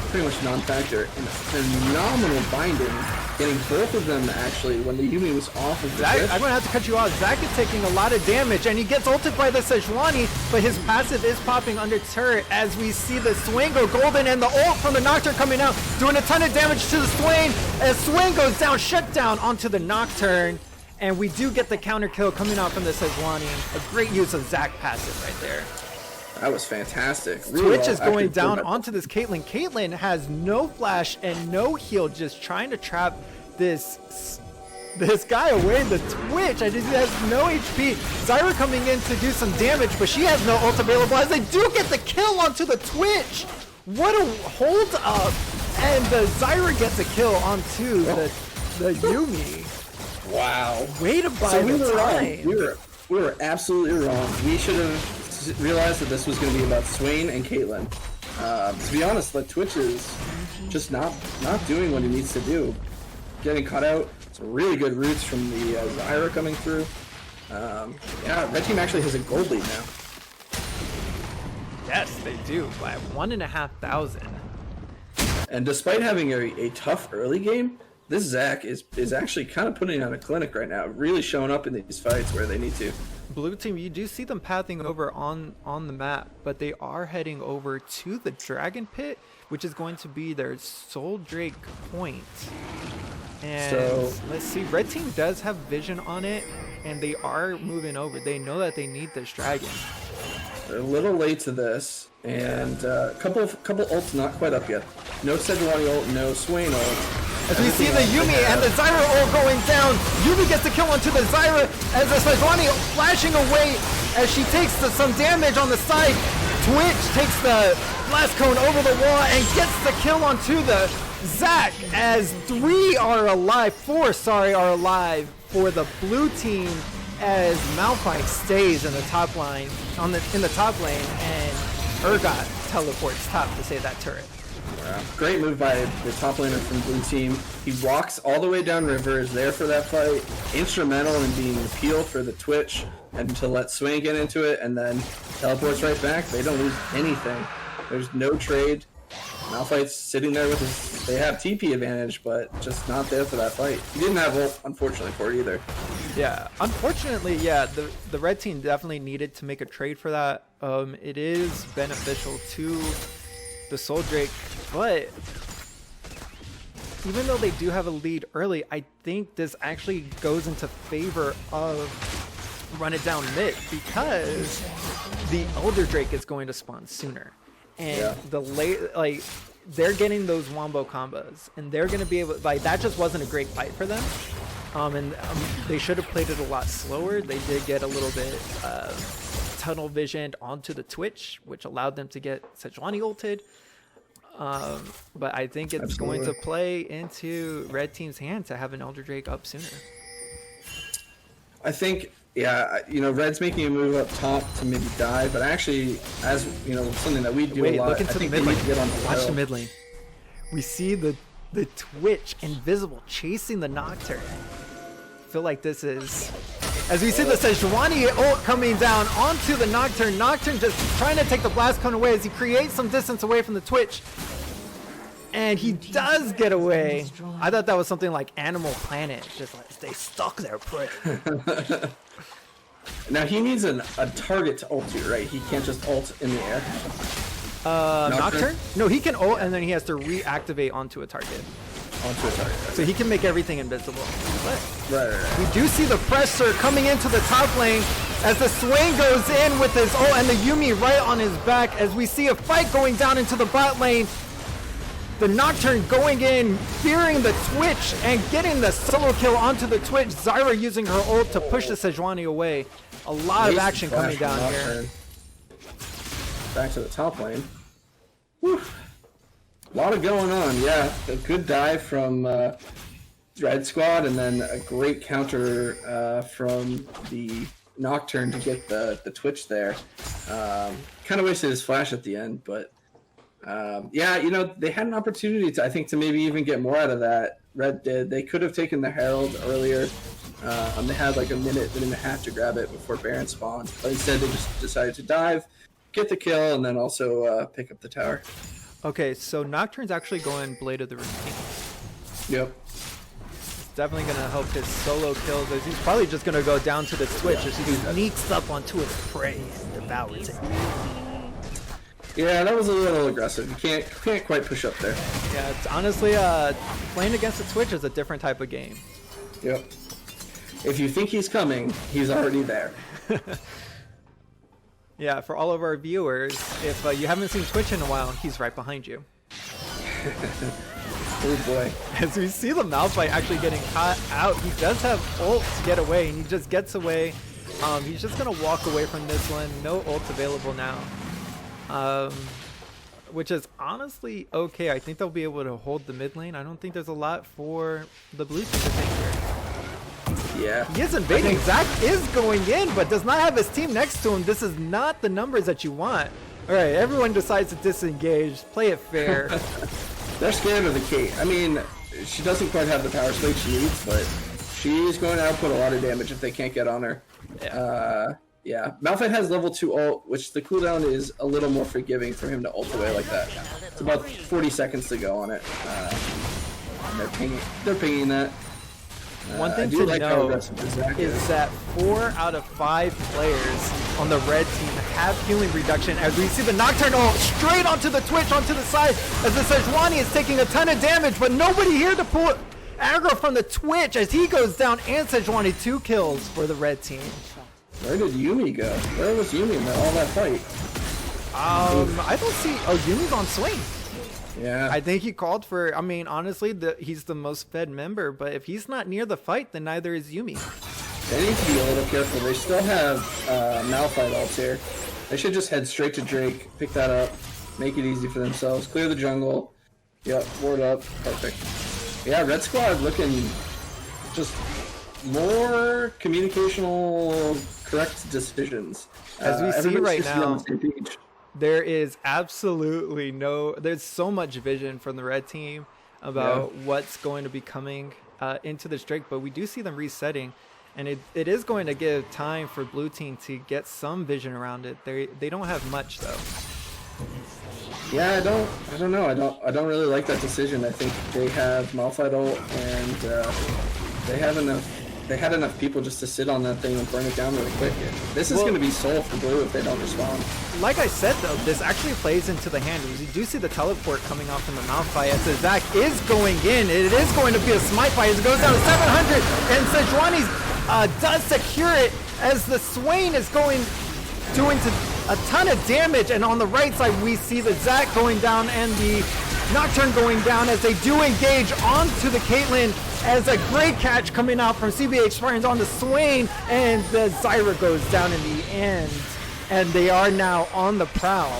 B: Pretty much non-factor. And phenomenal binding, getting both of them actually when the Yuumi was off of the
A: Zach,
B: cliff.
A: I'm gonna have to cut you off. Zach is taking a lot of damage, and he gets ulted by the Sejuani, but his passive is popping under turret as we see the Swain go golden, and the ult from the Nocturne coming out, doing a ton of damage to the Swain, as Swain goes down, shut down onto the Nocturne, and we do get the counter kill coming out from the Sejuani. A great use of Zach passive right there.
B: That was fantastic. Really
A: Twitch
B: well
A: is going
B: actually
A: down
B: played by-
A: onto this Caitlyn. Caitlyn has no flash and no heal, just trying to trap this guy away in the Twitch. I just has no HP. Zyra coming in to do some damage, but she has no ult available as they do get the kill onto the Twitch. What a hold up! And the Zyra gets a kill onto the Yuumi.
B: Wow.
A: Way to buy
B: So we
A: the
B: were
A: time.
B: wrong. We were absolutely wrong. We should have realized that this was going to be about Swain and Caitlyn. To be honest, the Twitch is just not doing what he needs to do. Getting caught out. Some really good roots from the Zyra coming through. Yeah, red team actually has a gold lead now.
A: Yes, they do by 1,500.
B: And despite having a tough early game, this Zach is actually kind of putting on a clinic right now. Really showing up in these fights where they need to.
A: Blue team, you do see them pathing over on the map, but they are heading over to the Dragon Pit, which is going to be their Soul Drake point. And
B: So-
A: let's see, red team does have vision on it, and they are moving over. They know that they need this dragon.
B: They're a little late to this, and a couple ults not quite up yet. No Sejuani ult, no Swain ult.
A: As we see the Yuumi and the Zyra ult going down, Yuumi gets the kill onto the Zyra as the Sejuani flashing away as she takes some damage on the side. Twitch takes the blast cone over the wall and gets the kill onto the Zac as four are alive for the blue team. as Malphite stays in the top line in the top lane, and Urgot teleports top to save that turret.
B: Yeah. Great move by the top laner from Blue Team. He walks all the way down river, is there for that fight, instrumental in being the peel for the Twitch, and to let Swain get into it, and then teleports right back. They don't lose anything. There's no trade. Malphite's sitting there with his... They have TP advantage, but just not there for that fight. He didn't have ult, unfortunately, for it either.
A: Yeah, unfortunately, yeah, the red team definitely needed to make a trade for that. It is beneficial to the Soul Drake, but even though they do have a lead early, I think this actually goes into favor of Run It Down mid, because the Elder Drake is going to spawn sooner. And the late, like, they're getting those wombo combos, and they're going to be able, like, that just wasn't a great fight for them. They should have played it a lot slower. They did get a little bit tunnel visioned onto the Twitch, which allowed them to get Sejuani ulted. But I think it's going to play into Red Team's hand to have an Elder Drake up sooner.
B: I think, yeah, you know, Red's making a move up top to maybe die, but actually, as you know, something that we do a lot.
A: Look into the mid lane. Watch the mid
B: lane.
A: lane. We see the Twitch invisible chasing the Nocturne. I feel like this is, as we see the Sejuani ult coming down onto the Nocturne. Nocturne just trying to take the blast cone away as he creates some distance away from the Twitch. And he does get away. I thought that was something like Animal Planet, just like they stuck their prey.
B: Now he needs a target to ult to, right? He can't just ult in the air.
A: Nocturne? No, he can ult and then he has to reactivate onto a target.
B: Onto a target.
A: So he can make everything invisible.
B: Right.
A: We do see the pressure coming into the top lane as the Swain goes in with his ult and the Yuumi right on his back, as we see a fight going down into the bot lane. The Nocturne going in, fearing the Twitch and getting the solo kill onto the Twitch. Zyra using her ult to push the Sejuani away. A lot of action coming down here.
B: Back to the top lane. Whew. A lot of going on. Yeah, a good dive from Red Squad, and then a great counter from the Nocturne to get the Twitch there. Kind of wasted his flash at the end, but yeah, you know, they had an opportunity to, I think, to maybe even get more out of that. Red did. They could have taken the Herald earlier. They had like a minute and a half to grab it before Baron spawned, but instead they just decided to dive, get the kill, and then also pick up the tower.
A: Okay, so Nocturne's actually going Blade of the Routine.
B: Yep.
A: It's definitely going to help his solo kills, as he's probably just going to go down to the Twitch as he sneaks up onto his prey and devours it.
B: Yeah, that was a little aggressive. You can't quite push up there.
A: Yeah, it's honestly, playing against the Twitch is a different type of game.
B: Yep. If you think he's coming, he's already there.
A: Yeah, for all of our viewers, if you haven't seen Twitch in a while, he's right behind you.
B: Oh boy.
A: As we see the Malphite actually getting caught out, he does have ult to get away, and he just gets away. He's just going to walk away from this one. No ult available now. Which is honestly okay. I think they'll be able to hold the mid lane. I don't think there's a lot for the blue team to take here.
B: Yeah.
A: He is invading. Zac is going in, but does not have his team next to him. This is not the numbers that you want. All right, everyone decides to disengage. Play it fair.
B: They're scared of the Kate. I mean, she doesn't quite have the power spike she needs, but she's going to output a lot of damage if they can't get on her.
A: Yeah.
B: Yeah, Malphite has level 2 ult, which the cooldown is a little more forgiving for him to ult away like that. It's about 40 seconds to go on it. They're pinging that.
A: One thing to know is that 4 out of 5 players on the red team have healing reduction, as we see the Nocturne ult straight onto the Twitch, onto the side, as the Sejuani is taking a ton of damage, but nobody here to pull aggro from the Twitch as he goes down, and Sejuani 2 kills for the red team.
B: Where did Yuumi go? Where was Yuumi in all that fight?
A: I don't see... Oh, Yumi's on Swain.
B: Yeah.
A: I think he called for... I mean, honestly, he's the most fed member, but if he's not near the fight, then neither is Yuumi.
B: They need to be a little careful. They still have Malphite ults here. They should just head straight to Drake, pick that up, make it easy for themselves, clear the jungle. Yep, ward up. Perfect. Yeah, Red Squad looking just more communicational correct decisions.
A: As we see
B: Everybody
A: right
B: seems to be on
A: now,
B: the same page.
A: there is absolutely there's so much vision from the red team about what's going to be coming into this Drake, but we do see them resetting, and it is going to give time for blue team to get some vision around it. They don't have much though.
B: Yeah, I don't know. I don't really like that decision. I think they have Malphite ult, and they had enough people just to sit on that thing and burn it down really quick. This is going to be soul for blue if they don't respond.
A: Like I said though, this actually plays into the hand. You do see the teleport coming off from the Malphite as the Zac is going in. It is going to be a smite fight as it goes down to 700, and Sejuani does secure it as the Swain is doing a ton of damage, and on the right side we see the Zac going down and the Nocturne going down as they do engage onto the Caitlyn, as a great catch coming out from CBH Spartans on the Swain, and the Zyra goes down in the end, and they are now on the prowl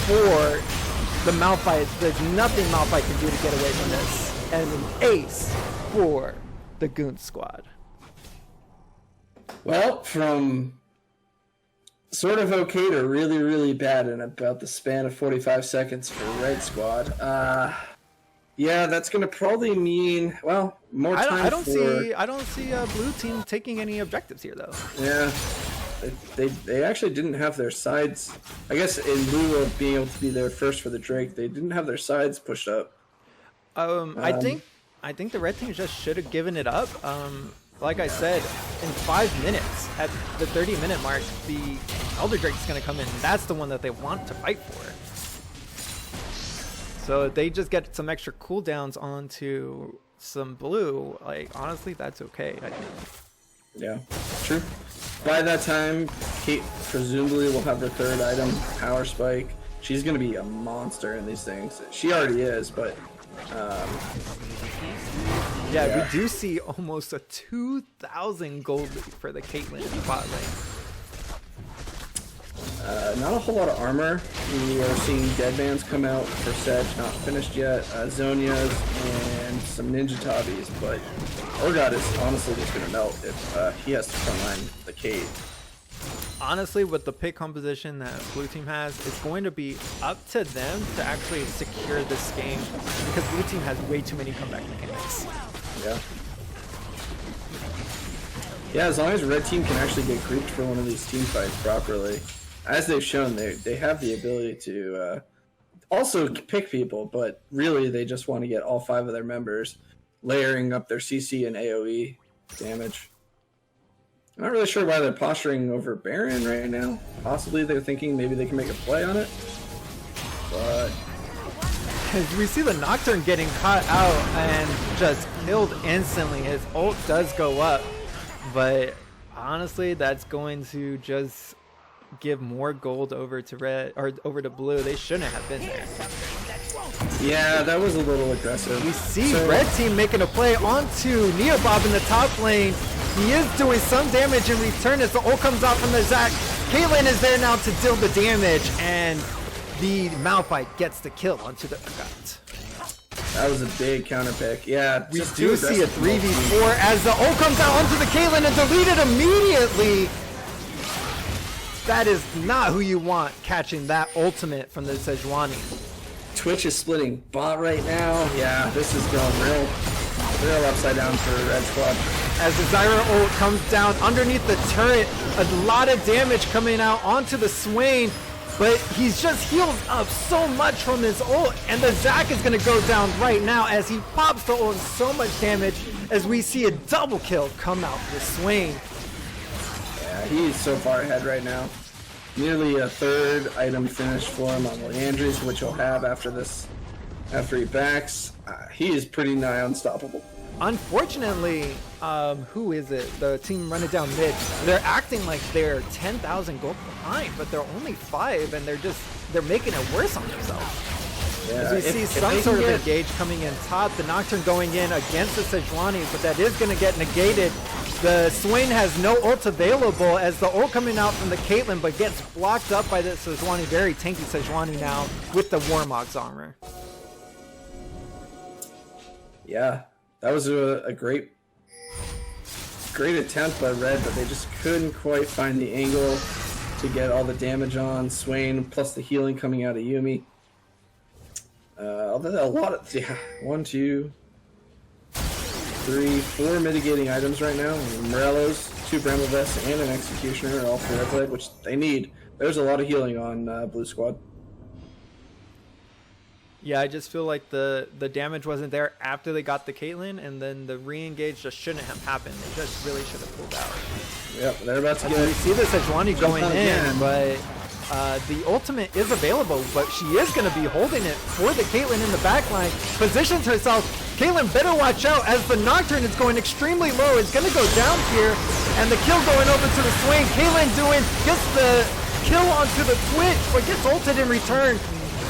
A: for the Malphite. There's nothing Malphite can do to get away from this, and an ace for the Goon squad.
B: Well, from sort of okay to really, really bad in about the span of 45 seconds for Red Squad. Yeah, that's going to probably mean, well, more time
A: I don't see blue team taking any objectives here though.
B: Yeah, they actually didn't have their sides. I guess in lieu of being able to be there first for the Drake, they didn't have their sides pushed up.
A: I think the red team just should have given it up. Like I said, in 5 minutes, at the 30-minute mark, the Elder Drake's going to come in. That's the one that they want to fight for. So they just get some extra cooldowns onto some blue. Like, honestly, that's okay, I think.
B: Yeah, true. By that time, Kate presumably will have her third item, Power Spike. She's going to be a monster in these things. She already is, but...
A: Yeah, we do see almost a 2,000 gold lead for the Caitlyn in the bot lane.
B: Not a whole lot of armor. We are seeing Deadmans come out for Sedge, not finished yet. Zonias and some Ninja Tabis, but Orgod is honestly just going to melt if he has to frontline the Kate.
A: Honestly, with the pick composition that blue team has, it's going to be up to them to actually secure this game, because blue team has way too many comeback mechanics.
B: Yeah. Yeah, as long as red team can actually get grouped for one of these team fights properly, as they've shown, they have the ability to also pick people, but really they just want to get all 5 of their members, layering up their CC and AoE damage. I'm not really sure why they're posturing over Baron right now. Possibly they're thinking maybe they can make a play on it. But
A: we see the Nocturne getting caught out and just killed instantly. His ult does go up, but honestly, that's going to just give more gold over to red or over to blue. They shouldn't have been there.
B: yeah, that was a little aggressive.
A: We see red team making a play onto Neobob in the top lane. He is doing some damage in return as the ult comes out from the Zac. Caitlyn is there now to deal the damage, and the Malphite gets the kill onto the Urgot.
B: That was a big counter pick. Yeah,
A: we do see a 3v4 as the ult comes out onto the Caitlyn and deleted immediately. That is not who you want catching that ultimate from the Sejuani.
B: Twitch is splitting bot right now. Yeah, this is going real upside down for Red Squad.
A: As the Zyra ult comes down underneath the turret, a lot of damage coming out onto the Swain, but he's just healed up so much from his ult, and the Zac is going to go down right now as he pops the ult, so much damage as we see a double kill come out for Swain.
B: Yeah, he's so far ahead right now. Nearly a third item finished for him on Leandries, which he'll have after this, after he backs. He is pretty nigh unstoppable.
A: Unfortunately, who is it? The team running down mid. They're acting like they're 10,000 gold behind, but they're only 5, and they're making it worse on themselves.
B: Yeah,
A: As we see some sort of engage coming in top, the Nocturne going in against the Sejuani, but that is going to get negated. The Swain has no ult available as the ult coming out from the Caitlyn, but gets blocked up by the Sejuani. Very tanky Sejuani now with the Warmog's armor.
B: Yeah, that was a great great attempt by Red, but they just couldn't quite find the angle to get all the damage on Swain, plus the healing coming out of Yumi. Although a lot of, yeah, 1, 2, 3, 4 mitigating items right now. Morello's, 2 Bramble Vests, and an Executioner are all fair played, which they need. There's a lot of healing on Blue Squad.
A: Yeah, I just feel like the damage wasn't there after they got the Caitlyn, and then the re-engage just shouldn't have happened. They just really should have pulled out.
B: Yep, they're about to get...
A: We see the Sejuani going in, but the ultimate is available, but she is going to be holding it for the Caitlyn in the backline. Positions herself. Caitlyn better watch out as the Nocturne is going extremely low. It's going to go down here, and the kill going over to the Swain. Caitlyn gets the kill onto the Twitch, but gets ulted in return.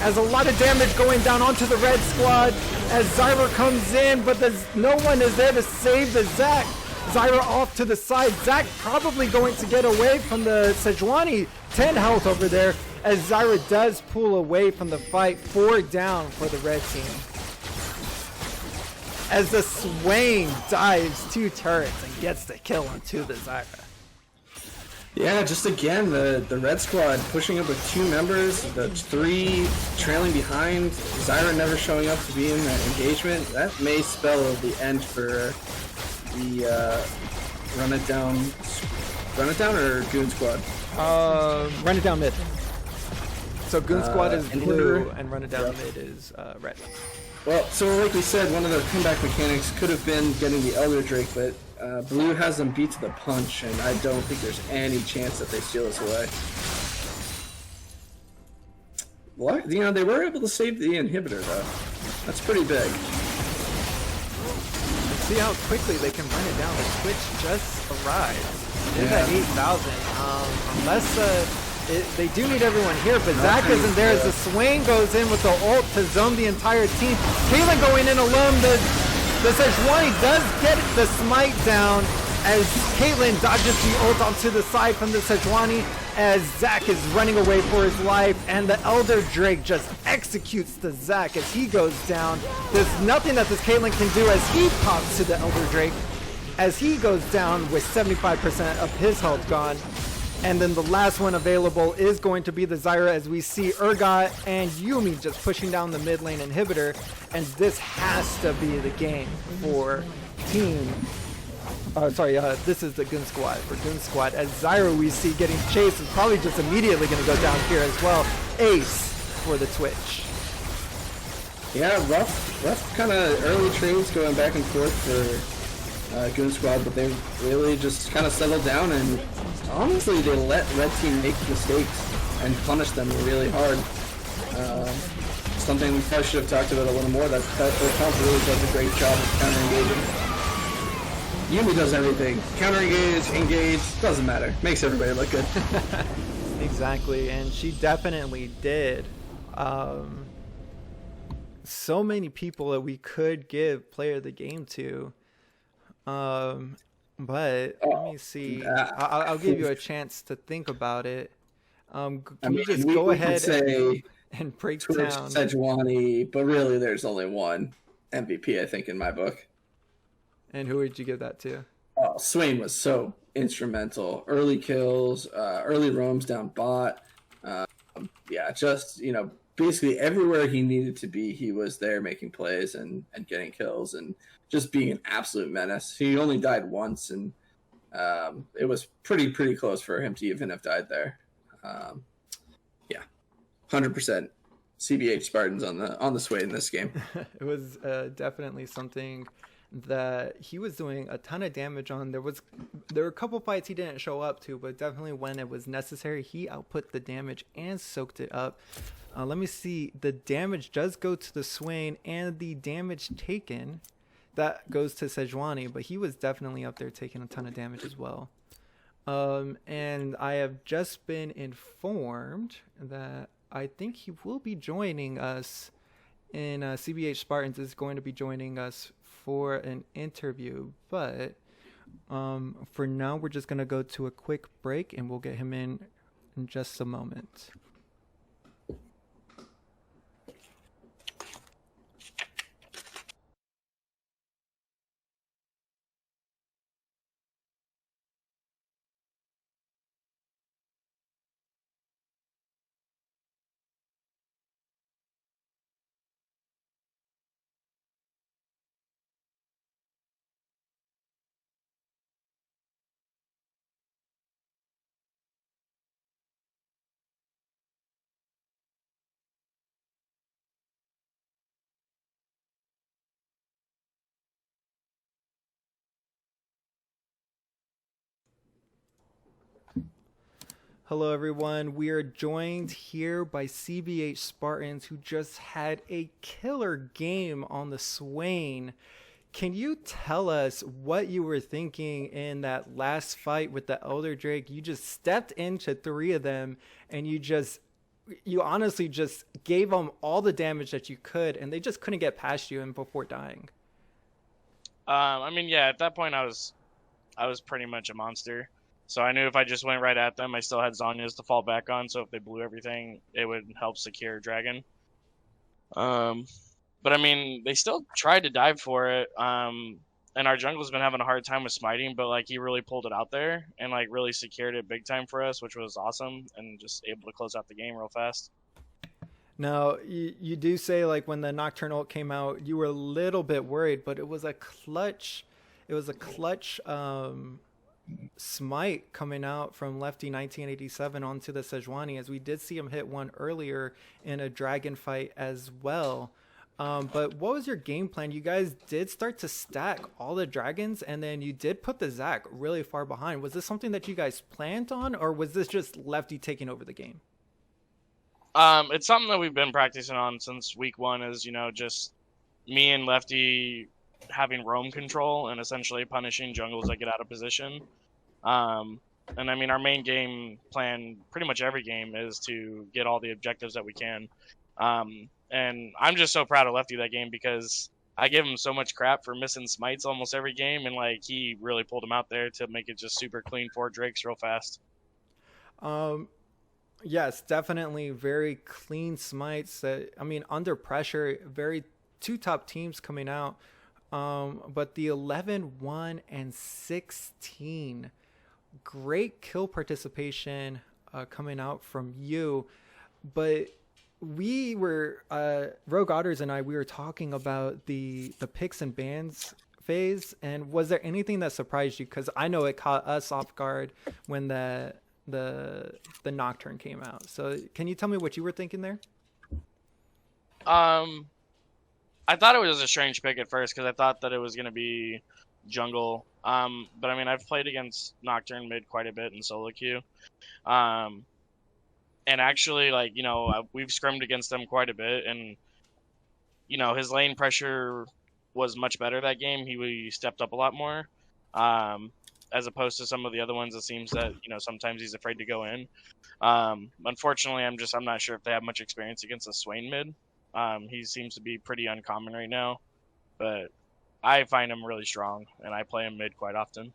A: As a lot of damage going down onto the red squad as Zyra comes in, but no one is there to save the Zac. Zyra off to the side. Zac probably going to get away from the Sejuani. 10 health over there as Zyra does pull away from the fight. 4 down for the red team. As the Swain dives 2 turrets and gets the kill onto the Zyra.
B: Yeah, just again, the red squad pushing up with 2 members, the 3 trailing behind, Zyra never showing up to be in that engagement. That may spell the end for the Run It Down or Goon Squad?
A: Run It Down mid. So Goon Squad is blue
B: Inhibitor?
A: and Run It Down mid is red.
B: Well, so like we said, one of the comeback mechanics could have been getting the Elder Drake, but Blue has them beat to the punch, and I don't think there's any chance that they steal this away. What? You know, they were able to save the inhibitor, though. That's pretty big.
A: See how quickly they can run it down. The Twitch just arrived. It's at 8,000. Unless they do need everyone here, but Zac isn't there as the Swain goes in with the ult to zone the entire team. Caitlyn going in alone. The Sejuani does get the smite down as Caitlyn dodges the ult onto the side from the Sejuani as Zac is running away for his life, and the Elder Drake just executes the Zac as he goes down. There's nothing that this Caitlyn can do as he pops to the Elder Drake as he goes down with 75% of his health gone. And then the last one available is going to be the Zyra as we see Urgot and Yumi just pushing down the mid lane inhibitor. And this has to be the game for team. This is the Goon Squad for Goon Squad as Zyra we see getting chased is probably just immediately going to go down here as well. Ace for the Twitch.
B: Yeah, rough kind of early trades going back and forth for Goon Squad, but they really just kind of settled down, and honestly they let Red Team make mistakes and punish them really hard. Something we probably should have talked about a little more, that their comp really does a great job of counter-engaging. Yumi does everything. Counter-engage, engage, doesn't matter. Makes everybody look good.
A: Exactly, and she definitely did. So many people that we could give player of the game to. But let me see. I'll give you a chance to think about it. Can you just go ahead and break
B: Twitch,
A: down
B: Sejuani, but really there's only one MVP, I think, in my book.
A: And who would you give that to?
B: Oh, Swain was so instrumental. Early kills, early roams down bot. Yeah, just, you know, basically everywhere he needed to be, he was there making plays and getting kills and just being an absolute menace. He only died once, and it was pretty close for him to even have died there. Yeah, 100% CBH Spartans on the Swain in this game.
A: It was definitely something that he was doing a ton of damage on. There were a couple fights he didn't show up to, but definitely when it was necessary, he output the damage and soaked it up. Let me see. The damage does go to the Swain, and the damage taken, that goes to Sejuani, but he was definitely up there taking a ton of damage as well. And I have just been informed that I think he will be joining us in CBH Spartans is going to be joining us for an interview, but for now we're just going to go to a quick break and we'll get him in just a moment. Hello, everyone. We are joined here by CBH Spartans, who just had a killer game on the Swain. Can you tell us what you were thinking in that last fight with the Elder Drake? You just stepped into 3 of them, and you honestly just gave them all the damage that you could, and they just couldn't get past you and before dying.
D: I mean, yeah, at that point I was pretty much a monster. So I knew if I just went right at them, I still had Zhonya's to fall back on, so if they blew everything, it would help secure Dragon. But I mean, they still tried to dive for it. And our jungle's been having a hard time with smiting, but like he really pulled it out there and like really secured it big time for us, which was awesome, and just able to close out the game real fast.
A: Now, you do say like when the Nocturne ult came out, you were a little bit worried, but it was a clutch smite coming out from Lefty 1987 onto the Sejuani, as we did see him hit one earlier in a dragon fight as well. But what was your game plan? You guys did start to stack all the dragons, and then you did put the Zac really far behind. Was this something that you guys planned on, or was this just Lefty taking over the game?
D: It's something that we've been practicing on since week 1, is, just me and Lefty having roam control and essentially punishing jungles that get out of position. And I mean, our main game plan, pretty much every game, is to get all the objectives that we can. And I'm just so proud of Lefty that game, because I give him so much crap for missing smites almost every game, and like he really pulled him out there to make it just super clean 4 Drakes real fast.
A: Yes, definitely very clean smites. I mean, under pressure, very 2 top teams coming out. But the 11, 1, and 16, great kill participation coming out from you. But we were, Rogue Otters and we were talking about the picks and bans phase. And was there anything that surprised you? Because I know it caught us off guard when the Nocturne came out. So can you tell me what you were thinking there?
D: I thought it was a strange pick at first, because I thought that it was going to be jungle. But I mean, I've played against Nocturne mid quite a bit in solo queue. And actually, like, we've scrimmed against them quite a bit, and, his lane pressure was much better that game. He stepped up a lot more, as opposed to some of the other ones. It seems that, sometimes he's afraid to go in. Unfortunately, I'm not sure if they have much experience against the Swain mid. He seems to be pretty uncommon right now, but I find him really strong, and I play him mid quite often.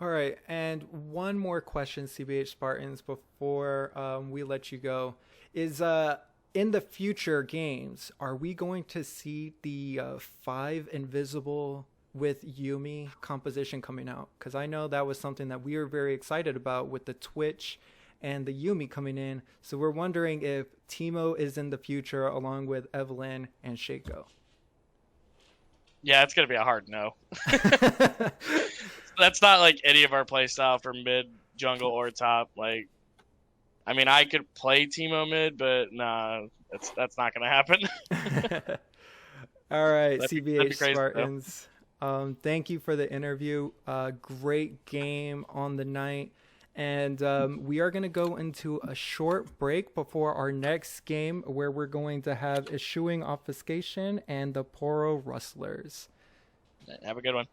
A: All right, and one more question, CBH Spartans, before we let you go, is in the future games, are we going to see the 5 invisible with Yuumi composition coming out? Because I know that was something that we were very excited about with the Twitch and the Yuumi coming in. So we're wondering if Teemo is in the future along with Evelynn and Shaco.
D: Yeah, it's going to be a hard no. That's not like any of our play style for mid, jungle, or top. Like, I mean, I could play Teemo mid, but nah, that's not going to happen.
A: All right,
D: that'd
A: CBH
D: be crazy,
A: Spartans. Thank you for the interview. Great game on the night. And we are going to go into a short break before our next game, where we're going to have Eschewing Obfuscation and the Poro Rustlers.
D: Have a good one.